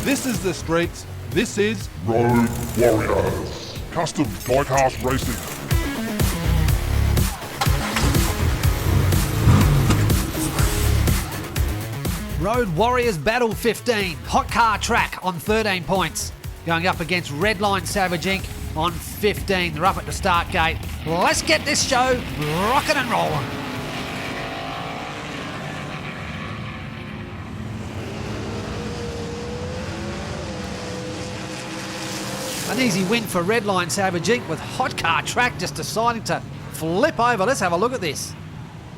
This is the streets. This is Road Warriors. Custom Diecast Racing. Road Warriors Battle 15. Hot Car Track on 13 points. Going up against Redline Savage Inc. on 15. They're up at the start gate. Let's get this show rocking and rolling. An easy win for Redline Savage Inc. with Hot Car Track just deciding to flip over. Let's have a look at this.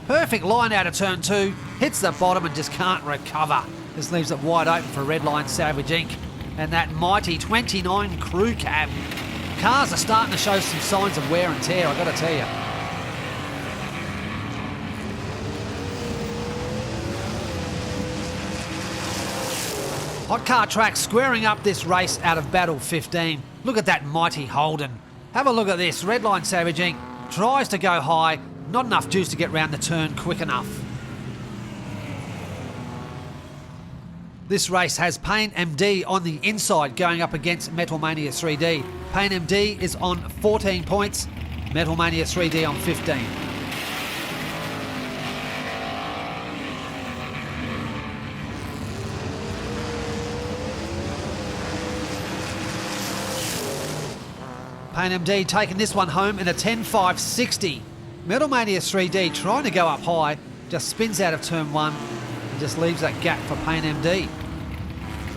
Perfect line out of turn 2, hits the bottom and just can't recover. This leaves it wide open for Redline Savage Inc. and that mighty 29 crew cab. Cars are starting to show some signs of wear and tear, I've got to tell you. Hot Car Track squaring up this race out of Battle 15. Look at that mighty Holden. Have a look at this. Redline Savage Inc. tries to go high. Not enough juice to get round the turn quick enough. This race has Pain MD on the inside going up against Metal Mania 3D. Pain MD is on 14 points. Metal Mania 3D on 15. Pain MD taking this one home in a 10.560. Metal Mania 3D trying to go up high, just spins out of turn 1 and just leaves that gap for Pain MD.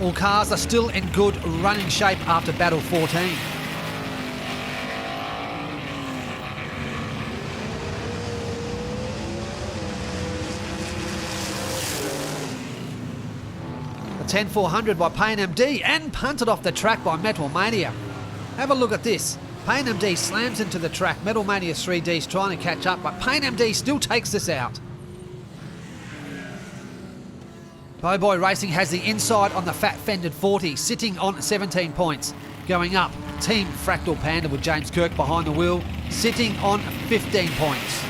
All cars are still in good running shape after Battle 14. A 10.400 by Pain MD and punted off the track by Metal Mania. Have a look at this. Pain MD slams into the track. Metal Mania 3D's trying to catch up, but Pain MD still takes this out. Pow Boy Racing has the inside on the fat fended 40, sitting on 17 points. Going up, Team Fractal Panda with James Kirk behind the wheel, sitting on 15 points.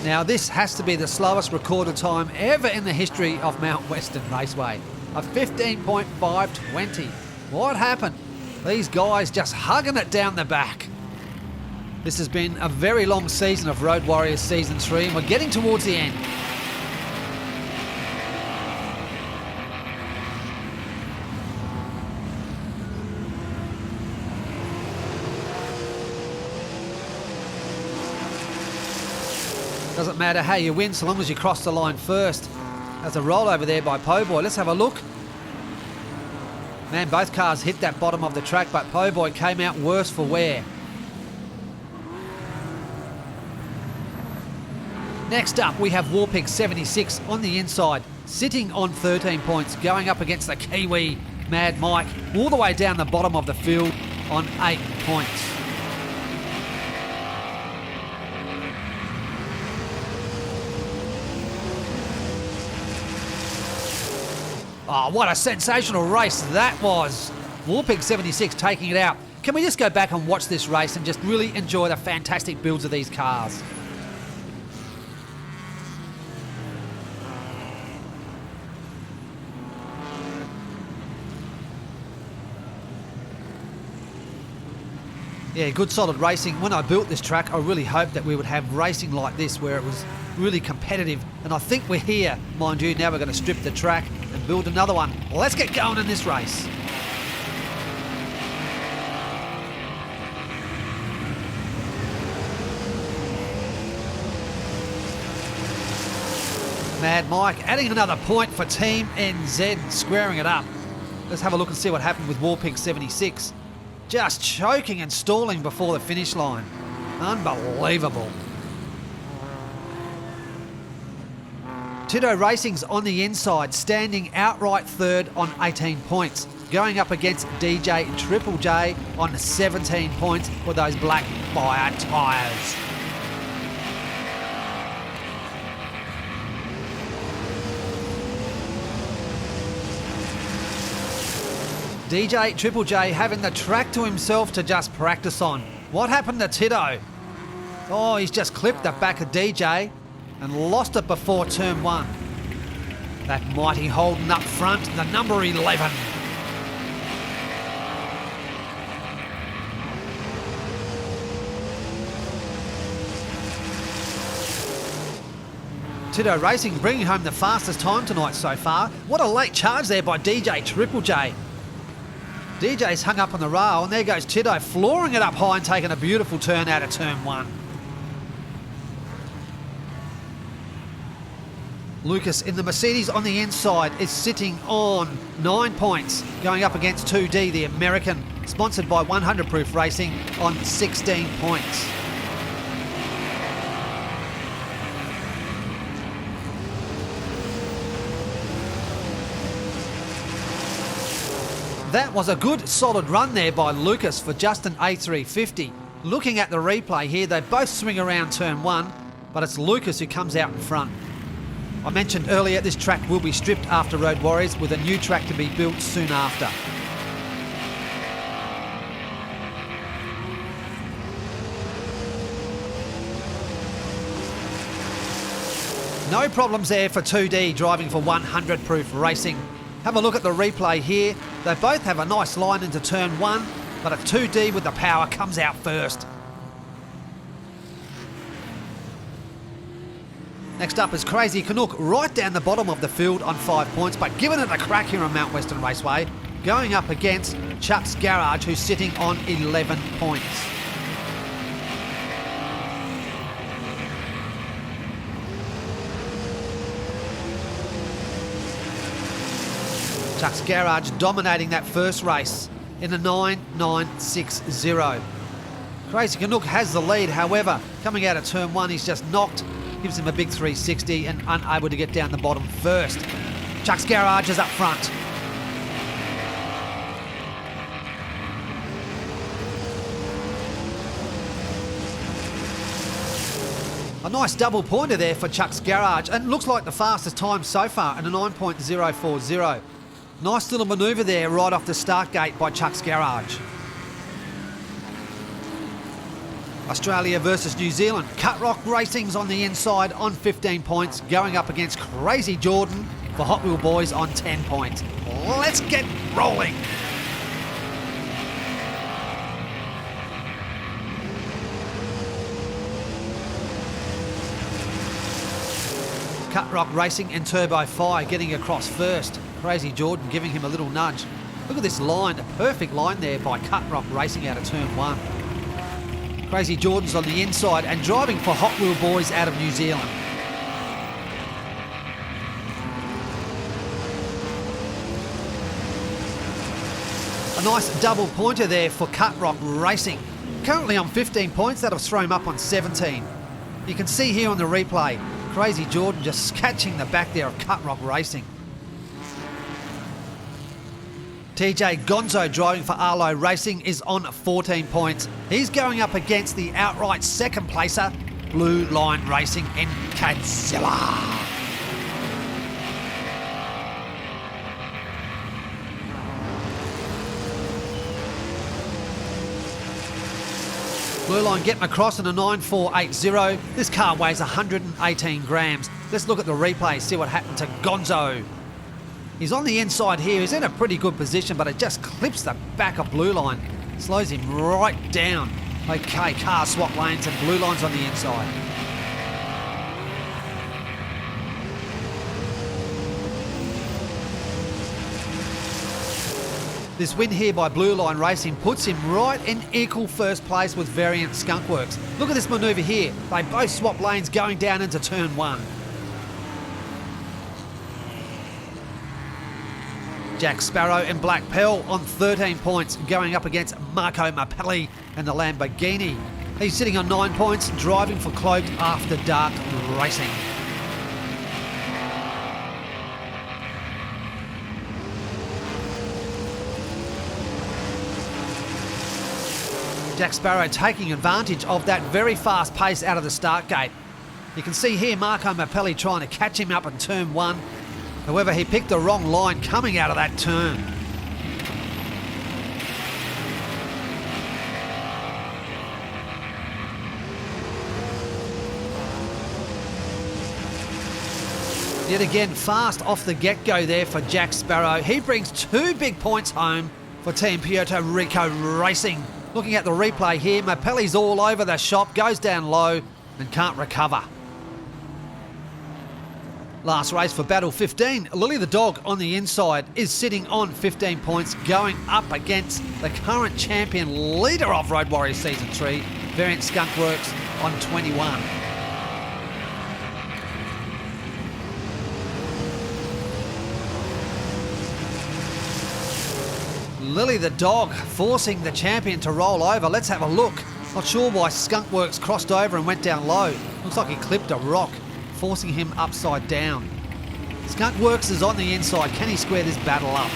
Now this has to be the slowest recorded time ever in the history of Mount Western Raceway. A 15.520. What happened? These guys just hugging it down the back. This has been a very long season of Road Warriors Season 3 and we're getting towards the end. Doesn't matter how you win so long as you cross the line first. There's a rollover there by Pow Boy. Let's have a look. Man, both cars hit that bottom of the track, but Pow Boy came out worse for wear. Next up, we have Warpig 76 on the inside, sitting on 13 points, going up against the Kiwi Mad Mike, all the way down the bottom of the field on 8 points. Oh, what a sensational race that was. Warpig 76 taking it out. Can we just go back and watch this race and just really enjoy the fantastic builds of these cars? Yeah, good solid racing. When I built this track, I really hoped that we would have racing like this where it was really competitive. And I think we're here, mind you. Now we're going to strip the track and build another one. Let's get going in this race. Mad Mike adding another point for Team NZ, squaring it up. Let's have a look and see what happened with Warpig 76. Just choking and stalling before the finish line. Unbelievable. Tito Racing's on the inside, standing outright third on 18 points. Going up against DJ Triple J on 17 points with those black fire tyres. DJ Triple J having the track to himself to just practice on. What happened to Tito? Oh, he's just clipped the back of DJ and lost it before turn 1. That mighty Holden up front, the number 11. Tito Racing bringing home the fastest time tonight so far. What a late charge there by DJ Triple J. DJ's hung up on the rail, and there goes Tito, flooring it up high and taking a beautiful turn out of turn 1. Lucas in the Mercedes on the inside is sitting on 9 points, going up against 2D, the American, sponsored by 100 Proof Racing, on 16 points. That was a good solid run there by Lucas for just an A350. Looking at the replay here, they both swing around turn 1, but it's Lucas who comes out in front. I mentioned earlier this track will be stripped after Road Warriors, with a new track to be built soon after. No problems there for 2D driving for 100 Proof Racing. Have a look at the replay here. They both have a nice line into turn 1, but a 2D with the power comes out first. Next up is Crazy Canuck, right down the bottom of the field on 5 points, but giving it a crack here on Mount Western Raceway, going up against Chuck's Garage, who's sitting on 11 points. Chuck's Garage dominating that first race in a 9.960. Crazy Canuck has the lead, however, coming out of turn 1, he's just knocked, gives him a big 360 and unable to get down the bottom first. Chuck's Garage is up front. A nice double pointer there for Chuck's Garage, and looks like the fastest time so far in a 9.040. Nice little manoeuvre there right off the start gate by Chuck's Garage. Australia versus New Zealand. Cut Rock Racing's on the inside on 15 points, going up against Crazy Jordan for Hot Wheel Boys on 10 points. Let's get rolling. Cut Rock Racing and Turbo Fire getting across first. Crazy Jordan giving him a little nudge. Look at this line, a perfect line there by Cut Rock Racing out of turn 1. Crazy Jordan's on the inside and driving for Hot Wheel Boys out of New Zealand. A nice double pointer there for Cut Rock Racing. Currently on 15 points, that'll throw him up on 17. You can see here on the replay, Crazy Jordan just catching the back there of Cut Rock Racing. TJ Gonzo driving for Arlo Racing is on 14 points. He's going up against the outright second placer, Blue Line Racing in Godzilla. Blue Line getting across in a 9480. This car weighs 118 grams. Let's look at the replay, see what happened to Gonzo. He's on the inside here. He's in a pretty good position, but it just clips the back of Blue Line. Slows him right down. Okay, car swap lanes and Blue Line's on the inside. This win here by Blue Line Racing puts him right in equal first place with Variant Skunkworks. Look at this manoeuvre here. They both swap lanes going down into turn 1. Jack Sparrow and Black Pearl on 13 points, going up against Marco Mapelli and the Lamborghini. He's sitting on 9 points, driving for Cloaked After Dark Racing. Jack Sparrow taking advantage of that very fast pace out of the start gate. You can see here Marco Mapelli trying to catch him up in turn 1. However, he picked the wrong line coming out of that turn. Yet again, fast off the get-go there for Jack Sparrow. He brings 2 big points home for Team Puerto Rico Racing. Looking at the replay here, Mapelli's all over the shop, goes down low and can't recover. Last race for Battle 15. Lily the dog on the inside is sitting on 15 points, going up against the current champion leader of Road Warriors Season 3, Variant Skunk Works, on 21. Lily the dog forcing the champion to roll over. Let's have a look. Not sure why Skunkworks crossed over and went down low. Looks like he clipped a rock, forcing him upside down. Skunkworks is on the inside. Can he square this battle up?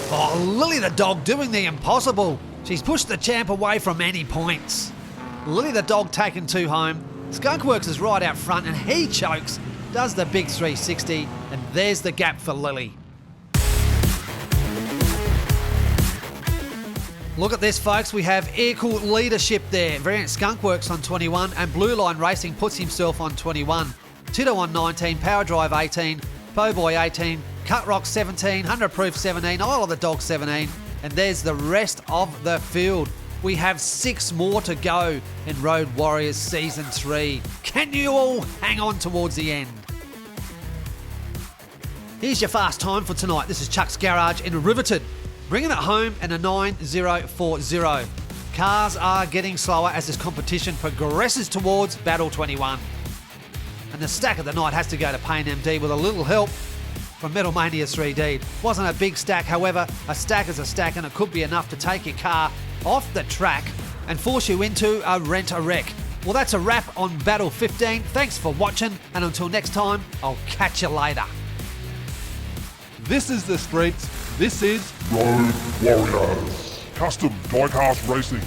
Oh, Lily the dog doing the impossible. She's pushed the champ away from any points. Lily the dog taking 2 home. Skunkworks is right out front and he chokes. Does the big 360 and there's the gap for Lily. Look at this, folks. We have equal leadership there. Variant Skunkworks on 21 and Blue Line Racing puts himself on 21. Tito on 19, Power Drive 18, Pow Boy 18, Cut Rock 17, 100 Proof 17, Isle of the Dog 17, and there's the rest of the field. We have 6 more to go in Road Warriors Season 3. Can you all hang on towards the end? Here's your fast time for tonight. This is Chuck's Garage in Riverton, bringing it home in a 9040. Cars are getting slower as this competition progresses towards Battle 21. And the stack of the night has to go to Pain MD with a little help from Metal Mania 3D. Wasn't a big stack, however. A stack is a stack and it could be enough to take your car off the track and force you into a rent-a-wreck. Well, that's a wrap on Battle 15. Thanks for watching, and until next time, I'll catch you later. This is the streets. This is Road Warriors. Custom Diecast Racing.